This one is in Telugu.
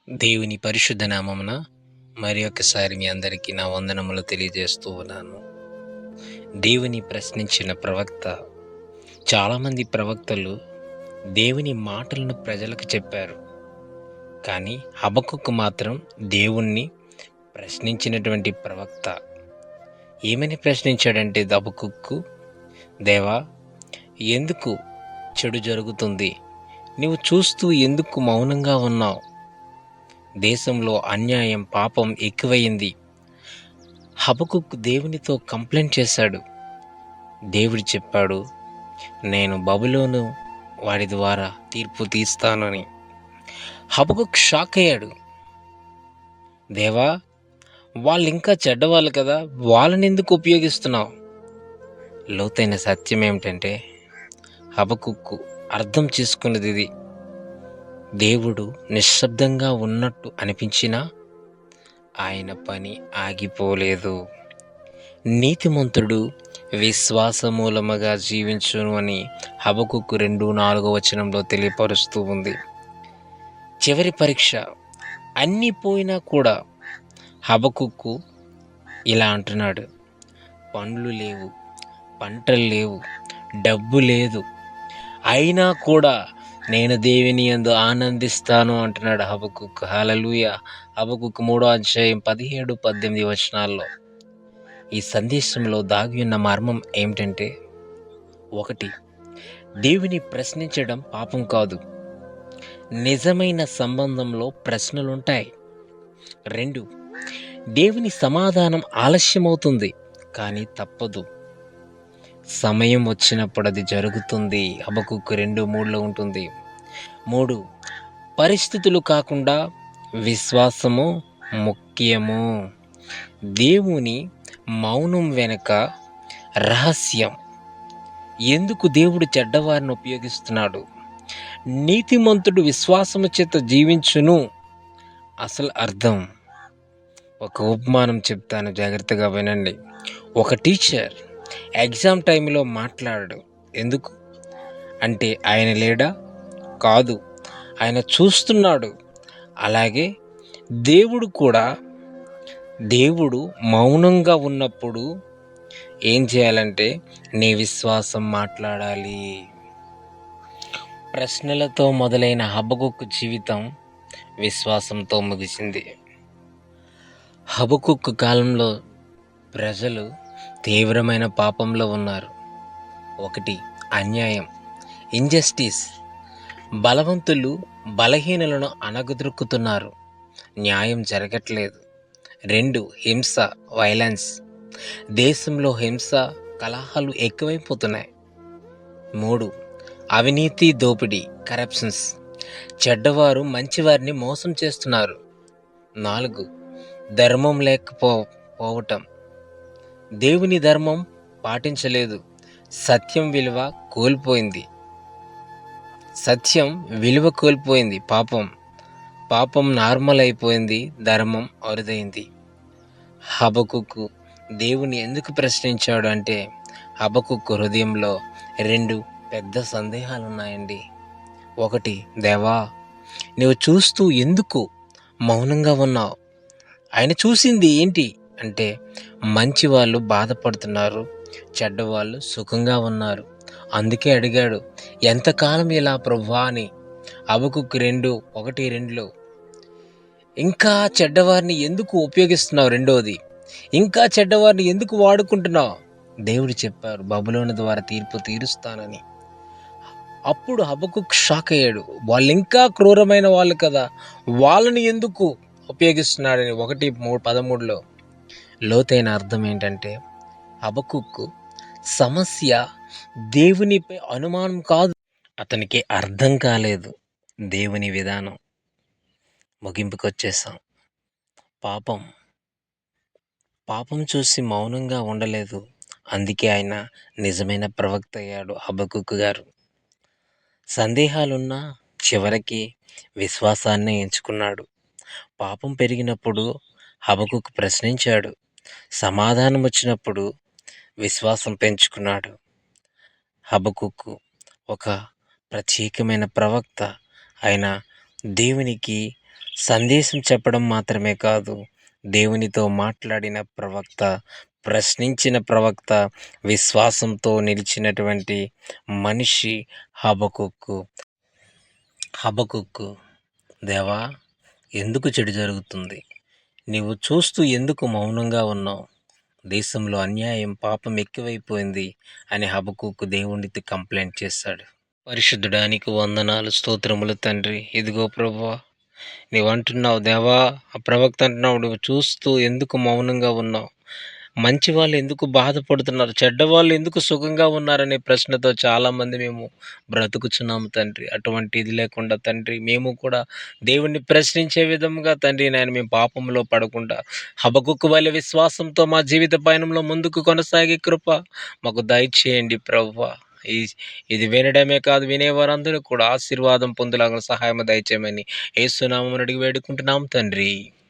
దేవుని పరిశుద్ధ నామమున మరి ఒకసారి మీ అందరికీ నా వందనములు తెలియజేస్తూ ఉన్నాను. దేవుని ప్రశ్నించిన ప్రవక్త. చాలామంది ప్రవక్తలు దేవుని మాటలను ప్రజలకు చెప్పారు. కానీ హబక్కుకు మాత్రం దేవుణ్ణి ప్రశ్నించినటువంటి ప్రవక్త. ఏమని ప్రశ్నించాడంటే హబక్కుకు, దేవా, ఎందుకు చెడు జరుగుతుంది? నీవు చూస్తూ ఎందుకు మౌనంగా ఉన్నావు? దేశంలో అన్యాయం, పాపం ఎక్కువయింది. హబక్కుకు దేవునితో కంప్లైంట్ చేశాడు. దేవుడు చెప్పాడు, నేను బబులోను వాడి ద్వారా తీర్పు తీస్తానని. హబక్కుకు షాక్ అయ్యాడు. దేవా, వాళ్ళు ఇంకా చెడ్డవాళ్ళు కదా, వాళ్ళని ఎందుకు ఉపయోగిస్తున్నావు? లోతైన సత్యం ఏమిటంటే హబక్కుకు అర్థం చేసుకున్నది ఇది. దేవుడు నిశ్శబ్దంగా ఉన్నట్టు అనిపించినా ఆయన పని ఆగిపోలేదు. నీతిమంతుడు విశ్వాసమూలముగా జీవించును అని హబక్కుకు 2:4 తెలియపరుస్తూ ఉంది. చివరి పరీక్ష. అన్నీ పోయినా కూడా హబక్కుకు ఇలా అంటున్నాడు, పండ్లు లేవు, పంటలు లేవు, డబ్బు లేదు, అయినా కూడా నేను దేవుని యందు ఆనందిస్తాను అంటున్నాడు హబక్కుకు. హల్లెలూయా. హబక్కుకు 3:17-18 ఈ సందేశంలో దాగి ఉన్న మర్మం ఏమిటంటే, 1. దేవుని ప్రశ్నించడం పాపం కాదు. నిజమైన సంబంధంలో ప్రశ్నలుంటాయి. 2. దేవుని సమాధానం ఆలస్యమవుతుంది, కానీ తప్పదు. సమయం వచ్చినప్పుడు అది జరుగుతుంది. హబక్కుకు 2:3 ఉంటుంది. 3. పరిస్థితులు కాకుండా విశ్వాసము ముఖ్యము. దేవుని మౌనం వెనుక రహస్యం. ఎందుకు దేవుడు చెడ్డవారిని ఉపయోగిస్తున్నాడు? నీతిమంతుడు విశ్వాసము చేత జీవించును. అసలు అర్థం. ఒక ఉపమానం చెప్తాను, జాగ్రత్తగా వినండి. ఒక టీచర్ ఎగ్జామ్ టైంలో మాట్లాడాడు. ఎందుకు అంటే ఆయన లేడా? కాదు, ఆయన చూస్తున్నాడు. అలాగే దేవుడు కూడా. దేవుడు మౌనంగా ఉన్నప్పుడు ఏం చేయాలంటే నీ విశ్వాసం మాట్లాడాలి. ప్రశ్నలతో మొదలైన హబక్కుకు జీవితం విశ్వాసంతో ముగిసింది. హబక్కుకు కాలంలో ప్రజలు తీవ్రమైన పాపంలో ఉన్నారు. 1. అన్యాయం, ఇంజస్టిస్. బలవంతులు బలహీనులను అణగద్రొక్కుతున్నారు, న్యాయం జరగట్లేదు. 2. హింస, వైలెన్స్. దేశంలో హింస, కలహాలు ఎక్కువైపోతున్నాయి. 3. అవినీతి, దోపిడీ, కరప్షన్స్. చెడ్డవారు మంచివారిని మోసం చేస్తున్నారు. 4. ధర్మం లేకపోవటం. దేవుని ధర్మం పాటించలేదు. సత్యం విలువ కోల్పోయింది. పాపం నార్మల్ అయిపోయింది. ధర్మం అరుదైంది. హబక్కుకు దేవుని ఎందుకు ప్రశ్నించాడు అంటే, హబక్కుకు హృదయంలో 2 పెద్ద సందేహాలు ఉన్నాయండి. 1. దేవా, నువ్వు చూస్తూ ఎందుకు మౌనంగా ఉన్నావు? ఆయన చూసింది ఏంటి అంటే, మంచి వాళ్ళు బాధపడుతున్నారు, చెడ్డవాళ్ళు సుఖంగా ఉన్నారు. అందుకే అడిగాడు, ఎంతకాలం ఇలా ప్రభువా అని. హబక్కుకు 2:1-2 ఇంకా చెడ్డవారిని ఎందుకు ఉపయోగిస్తున్నావు? 2వది, ఇంకా చెడ్డవారిని ఎందుకు వాడుకుంటున్నావు? దేవుడు చెప్పారు, బబులోను ద్వారా తీర్పు తీరుస్తానని. అప్పుడు హబక్కుకు షాక్ అయ్యాడు. వాళ్ళు ఇంకా క్రూరమైన వాళ్ళు కదా, వాళ్ళని ఎందుకు ఉపయోగిస్తున్నాడని. 1:13 లోతైన అర్థం ఏంటంటే, హబక్కుకు సమస్య దేవునిపై అనుమానం కాదు, అతనికి అర్థం కాలేదు దేవుని విధానం. ముగింపుకి వచ్చేసాం. పాపం చూసి మౌనంగా ఉండలేదు. అందుకే ఆయన నిజమైన ప్రవక్త అయ్యాడు హబక్కుకు గారు. సందేహాలున్నా చివరికి విశ్వాసాన్ని ఎంచుకున్నాడు. పాపం పెరిగినప్పుడు హబక్కుకు ప్రశ్నించాడు. సమాధానం వచ్చినప్పుడు విశ్వాసం పెంచుకున్నాడు. హబక్కుకు ఒక ప్రత్యేకమైన ప్రవక్త. ఆయన దేవునికి సందేశం చెప్పడం మాత్రమే కాదు, దేవునితో మాట్లాడిన ప్రవక్త, ప్రశ్నించిన ప్రవక్త, విశ్వాసంతో నిలిచినటువంటి మనిషి హబకుక్కు. హబకుక్కు, దేవా, ఎందుకు చెడు జరుగుతుంది? నీవు చూస్తూ ఎందుకు మౌనంగా ఉన్నావు? దేశంలో అన్యాయం, పాపం ఎక్కువైపోయింది అని హబకుక్కు దేవునితో కంప్లైంట్ చేశాడు. పరిశుద్ధుడానికి వందనాలు, స్తోత్రములు తండ్రి. ఇదిగో ప్రభువా, నీవంటున్నావు దేవా, ఆ ప్రవక్త అంటున్నావు, నువ్వు చూస్తూ ఎందుకు మౌనంగా ఉన్నావు? మంచి వాళ్ళు ఎందుకు బాధపడుతున్నారు, చెడ్డవాళ్ళు ఎందుకు సుఖంగా ఉన్నారనే ప్రశ్నతో చాలామంది మేము బ్రతుకుచున్నాము తండ్రి. అటువంటి ఇది లేకుండా తండ్రి, మేము కూడా దేవుణ్ణి ప్రశ్నించే విధంగా తండ్రి నాయన మేము పాపంలో పడకుండా హబకుక్కు వలె విశ్వాసంతో మా జీవిత పయనంలో ముందుకు కొనసాగే కృప మాకు దయచేయండి ప్రభువా. ఈ ఇది వినడమే కాదు, వినేవారందరూ కూడా ఆశీర్వాదం పొందులాగా సహాయం దయచేయమని యేసు నామమున అడిగి వేడుకుంటున్నాం తండ్రి.